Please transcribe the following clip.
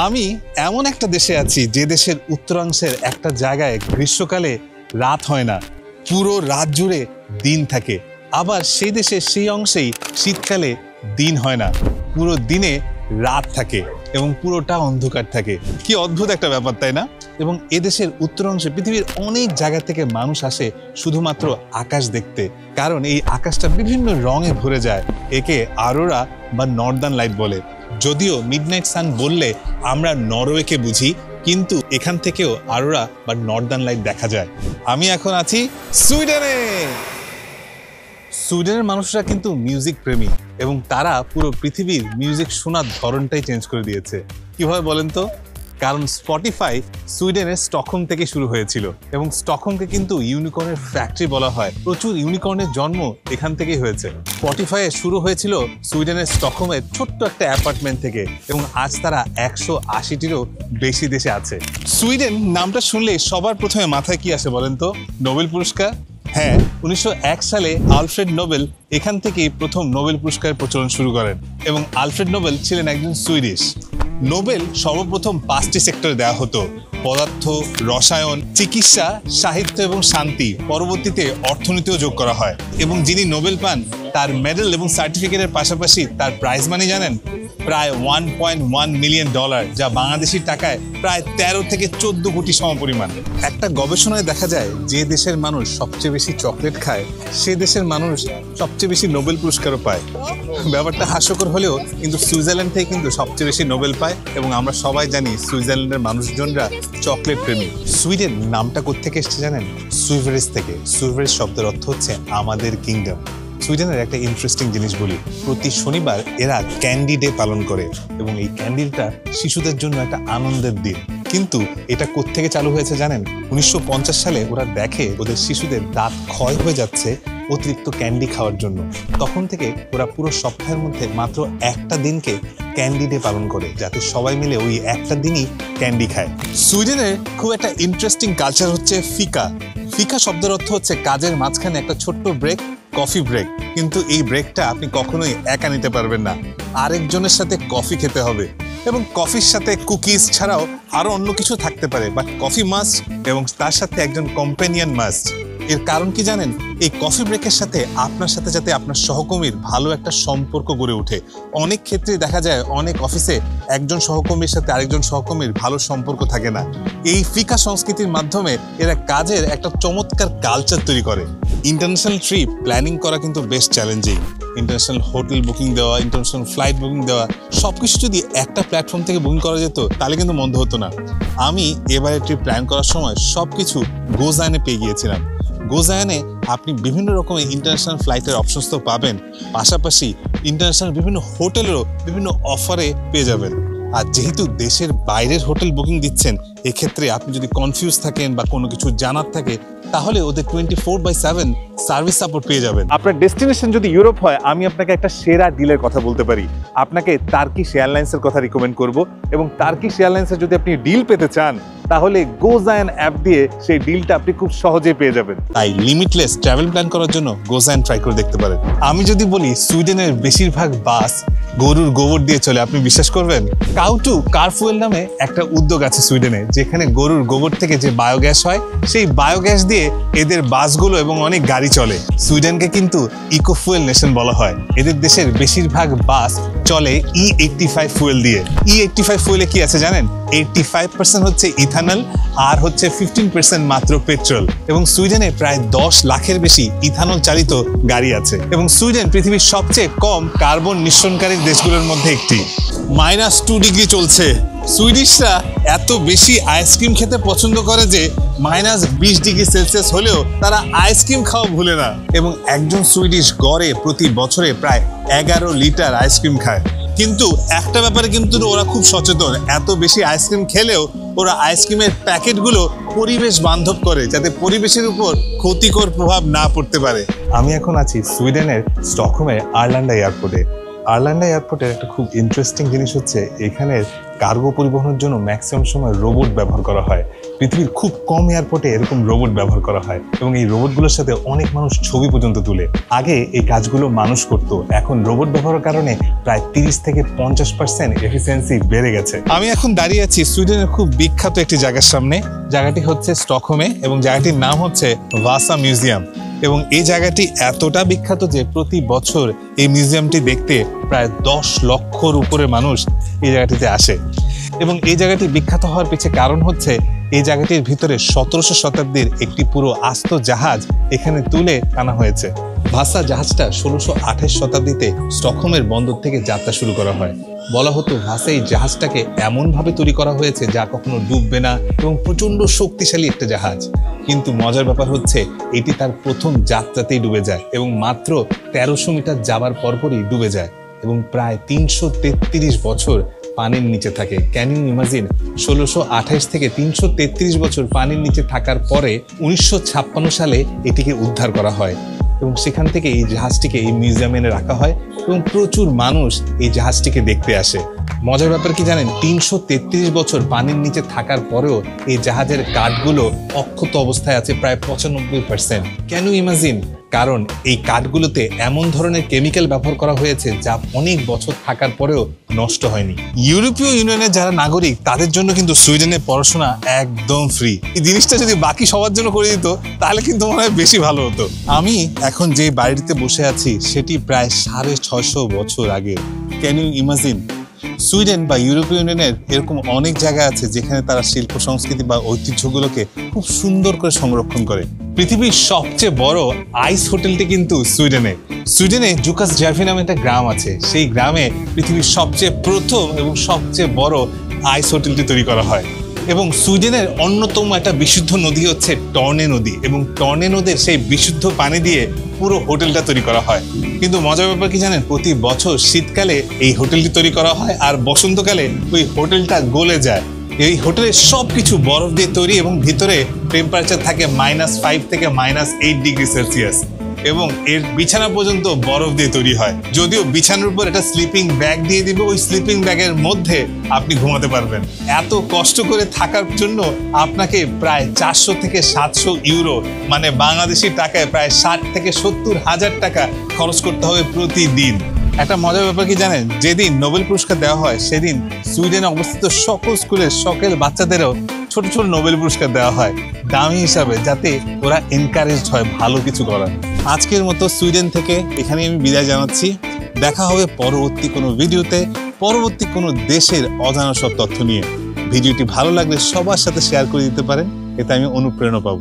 আমি এমন একটা দেশে আছি যে দেশের উত্তরাংশের একটা জায়গায় গ্রীষ্মকালে রাত হয় না, পুরো রাত জুড়ে দিন থাকে। আবার সেই দেশের সেই অংশেই শীতকালে দিন হয় না, পুরো দিনে রাত থাকে এবং পুরোটা অন্ধকার থাকে। কি অদ্ভুত একটা ব্যাপার, তাই না? এবং এদেশের উত্তরাংশে পৃথিবীর অনেক জায়গা থেকে মানুষ আসে শুধুমাত্র আকাশ দেখতে, কারণ এই আকাশটা বিভিন্ন রঙে ভরে যায়। একে অরোরা বা নর্দার্ন লাইট বলে। যদিও মিডনাইট সান বললে আমরা নরওয়েকে বুঝি, কিন্তু এখান থেকেও অরোরা বা নর্দার্ন লাইট দেখা যায়। আমি এখন আছি সুইডেনে। সুইডেনের মানুষরা কিন্তু মিউজিক প্রেমী এবং তারা পুরো পৃথিবীর মিউজিক শোনার ধরনটাই চেঞ্জ করে দিয়েছে। কিভাবে বলেন তো? কারণ স্পটিফাই সুইডেনের স্টকহোম থেকে শুরু হয়েছিল এবং স্টকহোমকে কিন্তু ইউনিকর্নের ফ্যাক্টরি বলা হয়। প্রচুর ইউনিকর্নের জন্ম এখান থেকেই হয়েছে। স্পটিফাই শুরু হয়েছিল সুইডেনের স্টকহোমের ছোট্ট একটা অ্যাপার্টমেন্ট থেকে এবং আজ তারা 180টিরও বেশি দেশে আছে। সুইডেন নামটা শুনলে সবার প্রথমে মাথায় কি আসে বলেন তো? নোবেল পুরস্কার। হ্যাঁ, 1901 সালে আলফ্রেড নোবেল এখান থেকেই প্রথম নোবেল পুরস্কারের প্রচলন শুরু করেন এবং আলফ্রেড নোবেল ছিলেন একজন সুইডিশ। নোবেল সর্বপ্রথম 5টি সেক্টরে দেওয়া হতো: পদার্থ, রসায়ন, চিকিৎসা, সাহিত্য এবং শান্তি। পরবর্তীতে অর্থনীতিও যোগ করা হয় এবং যিনি নোবেল পান তার মেডেল এবং সার্টিফিকেটের পাশাপাশি তার প্রাইজ মানি জানেন? প্রায় $1.1 মিলিয়ন, যা বাংলাদেশি টাকায় প্রায় 13 থেকে 14 কোটি সমপরিমাণ। একটা গবেষণায় দেখা যায় যে দেশের মানুষ সবচেয়ে বেশি চকলেট খায় সে দেশের মানুষ সবচেয়ে বেশি নোবেল পুরস্কারও পায়। ব্যাপারটা হাস্যকর হলেও কিন্তু সুইজারল্যান্ড থেকে কিন্তু সবচেয়ে বেশি নোবেল পায় এবং আমরা সবাই জানি সুইজারল্যান্ডের মানুষজনরা চকলেট প্রেমী। সুইডেন নামটা কোত্থেকে এসেছে জানেন? সুইভেরিস থেকে। সুইভেরিস শব্দের অর্থ হচ্ছে আমাদের কিংডম। সুইডেনের একটা ইন্টারেস্টিং জিনিস বলি, প্রতি শনিবার এরা ক্যান্ডি ডে পালন করে এবং এই ক্যান্ডিটা শিশুদের জন্য একটা আনন্দের দিন। কিন্তু এটা কোত্থেকে চালু হয়েছে জানেন? 1950 সালে ওরা দেখে ওদের শিশুদের দাঁত ক্ষয় হয়ে যাচ্ছে অতিরিক্ত ক্যান্ডি খাওয়ার জন্য। তখন থেকে ওরা পুরো সপ্তাহের মধ্যে মাত্র একটা দিনকে ক্যান্ডি ডে পালন করে, যাতে সবাই মিলে ওই একটা দিনই ক্যান্ডি খায়। সুইডেনের খুব একটা ইন্টারেস্টিং কালচার হচ্ছে ফিকা। ফিকা শব্দের অর্থ হচ্ছে কাজের মাঝখানে একটা ছোট্ট ব্রেক, কফি ব্রেক। কিন্তু এই ব্রেকটা আপনি কখনোই একা নিতে পারবেন না, আরেকজনের সাথে কফি খেতে হবে এবং কফির সাথে কুকিজ ছাড়াও আরো অন্য কিছু থাকতে পারে, বাট কফি মাস্ট এবং তার সাথে একজন কম্পেনিয়ন মাস্ট। এর কারণ কি জানেন? এই কফি ব্রেকের সাথে আপনার সাথে যাতে আপনার সহকর্মীর ভালো একটা সম্পর্ক গড়ে ওঠে। অনেক ক্ষেত্রে দেখা যায় অনেক অফিসে একজন সহকর্মীর সাথে আরেকজন সহকর্মীর ভালো সম্পর্ক থাকে না। এই ফিকা সংস্কৃতির মাধ্যমে এরা কাজের একটা চমৎকার কালচার তৈরি করে। ইন্টারন্যাশনাল ট্রিপ প্ল্যানিং করা কিন্তু বেশ চ্যালেঞ্জিং। ইন্টারন্যাশনাল হোটেল বুকিং দেওয়া, ইন্টারন্যাশনাল ফ্লাইট বুকিং দেওয়া, সবকিছু যদি একটা প্ল্যাটফর্ম থেকে বুকিং করা যেত তাহলে কিন্তু মন্দ হতো না। আমি এবারে ট্রিপ প্ল্যান করার সময় সবকিছু গোজায়নে পেয়ে গিয়েছিলাম। গোজায়নে আপনি বিভিন্ন রকমের ইন্টারন্যাশনাল ফ্লাইটের অপশনস তো পাবেন, পাশাপাশি ইন্টারন্যাশনাল বিভিন্ন হোটেলেরও বিভিন্ন অফারে পেয়ে যাবেন। আর যেহেতু দেশের বাইরের হোটেল বুকিং দিচ্ছেন, এক্ষেত্রে আপনি যদি কনফিউজ থাকেন বা কোনো কিছু জানার থাকে তাহলে ওদের 24/7 সার্ভিস সাপোর্ট পেয়ে যাবেন। আপনার ডেস্টিনেশন যদি ইউরোপ হয়, আমি আপনাকে একটা সেরা ডিলের কথা বলতে পারি। আপনাকে টার্কিশ এয়ারলাইন্সের কথা রিকমেন্ড করব এবং টার্কিশ এয়ারলাইন্সের যদি আপনি ডিল পেতে চান তাহলে গোজায়ন অ্যাপ দিয়ে সেই ডিলটা আপনি খুব সহজেই পেয়ে যাবেন। তাই লিমিটলেস ট্রাভেল প্ল্যান করার জন্য গোজায়ন ট্রাই করে দেখতে পারেন। আমি যদি বলি সুইডেনের বেশিরভাগ বাস গরুর গোবর দিয়ে চলে, আপনি বিশ্বাস করবেন? কাউ2 কার ফুয়েল নামে একটা উদ্যোগ আছে সুইডেনে, যেখানে গরুর গোবর থেকে যে বায়োগ্যাস হয় সেই বায়োগ্যাস দিয়ে এদের বাসগুলো এবং অনেক গাড়ি চলে। সুইডেনকে কিন্তু ইকো ফুয়েল নেশন বলা হয়। এদের দেশের বেশিরভাগ বাস চলে E85 ফুয়েল দিয়ে। E85 ফুয়েলে কি আছে জানেন? 85% হচ্ছে ইথানল আর হচ্ছে 15% মাত্র পেট্রোল। এবং সুইডেনে প্রায় 10 লাখের বেশি ইথানল চালিত গাড়ি আছে এবং সুইডেন পৃথিবীর সবচেয়ে কম কার্বন নিঃসরণকারী দেশগুলোর মধ্যে একটি। -2 ডিগ্রি চলছে। সুইডিশরা এত বেশি আইসক্রিম খেতে পছন্দ করে যে -20 ডিগ্রি সেলসিয়াস হলেও তারা আইসক্রিম খাওয়া ভুলে না এবং একজন সুইডিশ গড়ে প্রতি বছরে প্রায় 11 লিটার আইসক্রিম খায়। কিন্তু একটা ব্যাপারে কিন্তু ওরা খুব সচেতন, এত বেশি আইসক্রিম খেলেও ওরা আইসক্রিমের প্যাকেটগুলো পরিবেশ বান্ধব করে, যাতে পরিবেশের উপর ক্ষতিকর প্রভাব না পড়তে পারে। আমি এখন আছি সুইডেনের স্টকহোমের আরলান্ডা এয়ারপোর্টে। আরলান্ডা এয়ারপোর্টের একটা খুব ইন্টারেস্টিং জিনিস হচ্ছে এখানের কার্গো পরিবহনের জন্য ম্যাক্সিমাম সময় রোবট ব্যবহার করা হয়। পৃথিবীর খুব কম এয়ারপোর্টে এরকম রোবট ব্যবহার করা হয় এবং এই রোবটগুলোর সাথে অনেক মানুষ ছবি পর্যন্ত তুলে। আগে এই কাজগুলো মানুষ করত, এখন রোবট ব্যবহারের কারণে প্রায় 30 থেকে 50% এফিসিয়েন্সি বেড়ে গেছে। আমি এখন দাঁড়িয়ে আছি সুইডেনের খুব বিখ্যাত একটি জায়গার সামনে। জায়গাটি হচ্ছে স্টকহোমে এবং জায়গাটির নাম হচ্ছে ভাসা মিউজিয়াম। এবং এই জায়গাটি এতটা বিখ্যাত যে প্রতি বছর এই মিউজিয়ামটি দেখতে প্রায় 10 লক্ষর উপরে মানুষ এই জায়গাটিতে আসে। এবং এই জায়গাটি বিখ্যাত হওয়ার পিছনে কারণ হচ্ছে এই জায়গাটির ভিতরে 1700 শতাব্দীর একটি পুরো আস্ত জাহাজ এখানে তুলে আনা হয়েছে। ভাসা জাহাজটা 1628 শতাব্দীতে স্টকহোমের বন্দর থেকে যাত্রা শুরু করা হয়। বলা হতো ভাসা এই জাহাজটাকে এমনভাবে তৈরি করা হয়েছে যা কখনো ডুববে না এবং প্রচন্ড শক্তিশালী একটা জাহাজ। কিন্তু মজার ব্যাপার হচ্ছে এটি তার প্রথম যাত্রাতেই ডুবে যায় এবং মাত্র 1300 মিটার যাবার পরপরই ডুবে যায় এবং প্রায় 333 বছর পানির নিচে থাকে। Can you imagine? 1628 থেকে 333 বছর পানির নিচে থাকার পরে 1956 সালে এটিকে উদ্ধার করা হয় এবং সেখান থেকে এই জাহাজটিকে এই মিউজিয়ামে এনে রাখা হয় এবং প্রচুর মানুষ এই জাহাজটিকে দেখতে আসে। মজার ব্যাপার কি জানেন? 333 বছর পানির নিচে থাকার পরেও এই জাহাজের কাঠগুলো অক্ষত অবস্থায় আছে প্রায় 95%। Can you imagine? কারণ এই কাঠগুলোতে এমন ধরনের কেমিক্যাল ব্যবহার করা হয়েছে যা অনেক বছর থাকার পরেও নষ্ট হয়নি। ইউরোপীয় ইউনিয়নের যারা নাগরিক তাদের জন্য কিন্তু সুইডেনে পড়াশোনা একদম ফ্রি। এই জিনিসটা যদি বাকি সবার জন্য করে দিত তাহলে কিন্তু মনে হয় বেশি ভালো হতো। আমি এখন যে বাড়িতে বসে আছি সেটি প্রায় 650 বছর আগে। Can you imagine? সুইডেন বা ইউরোপীয় ইউনিয়নের এরকম অনেক জায়গা আছে যেখানে তারা শিল্প সংস্কৃতি বা ঐতিহ্যগুলোকে খুব সুন্দর করে সংরক্ষণ করে। পৃথিবীর সবচেয়ে বড় আইস হোটেলটি কিন্তু সুইডেনে জুকাস জার্ভি নামে একটা গ্রাম আছে। সেই গ্রামে পৃথিবীর সবচেয়ে প্রথম এবং সবচেয়ে বড় আইস হোটেলটি তৈরি করা হয়। এবং সুইডেনের অন্যতম একটা বিশুদ্ধ নদী হচ্ছে টর্নে নদী এবং টর্নে নদীর সেই বিশুদ্ধ পানি দিয়ে পুরো হোটেলটা তৈরি করা হয়। কিন্তু মজার ব্যাপার কি জানেন? প্রতি বছর শীতকালে এই হোটেলটি তৈরি করা হয় আর বসন্তকালে ওই হোটেলটা গলে যায়। এই হোটেলের সবকিছু বরফ দিয়ে তৈরি এবং ভিতরে টেম্পারেচার থাকে -5 থেকে -8 ডিগ্রি সেলসিয়াস এবং এর বিছানা পর্যন্ত বরফ দিয়ে তৈরি হয়। যদিও বিছানার উপর একটা স্লিপিং ব্যাগ দিয়ে দিবে, ওই স্লিপিং ব্যাগের মধ্যে আপনি ঘুমাতে পারবেন। এত কষ্ট করে থাকার জন্য আপনাকে প্রায় 400 থেকে 700 ইউরো মানে বাংলাদেশি টাকায় প্রায় 60 থেকে 70 হাজার টাকা খরচ করতে হবে প্রতিদিন। একটা মজার ব্যাপার কি জানেন? যেদিন নোবেল পুরস্কার দেওয়া হয় সেদিন সুইডেনে অবস্থিত সকল স্কুলের সকল বাচ্চাদেরও ছোট ছোট নোবেল পুরস্কার দেওয়া হয় দামি হিসাবে, যাতে ওরা এনকারেজড হয় ভালো কিছু করার। আজকের মতো সুইডেন থেকে এখানে আমি বিদায় জানাচ্ছি। দেখা হবে পরবর্তী কোনো ভিডিওতে, পরবর্তী কোনো দেশের অজানা সব তথ্য নিয়ে। ভিডিওটি ভালো লাগলে সবার সাথে শেয়ার করে দিতে পারেন, এতে আমি অনুপ্রেরণা পাবো।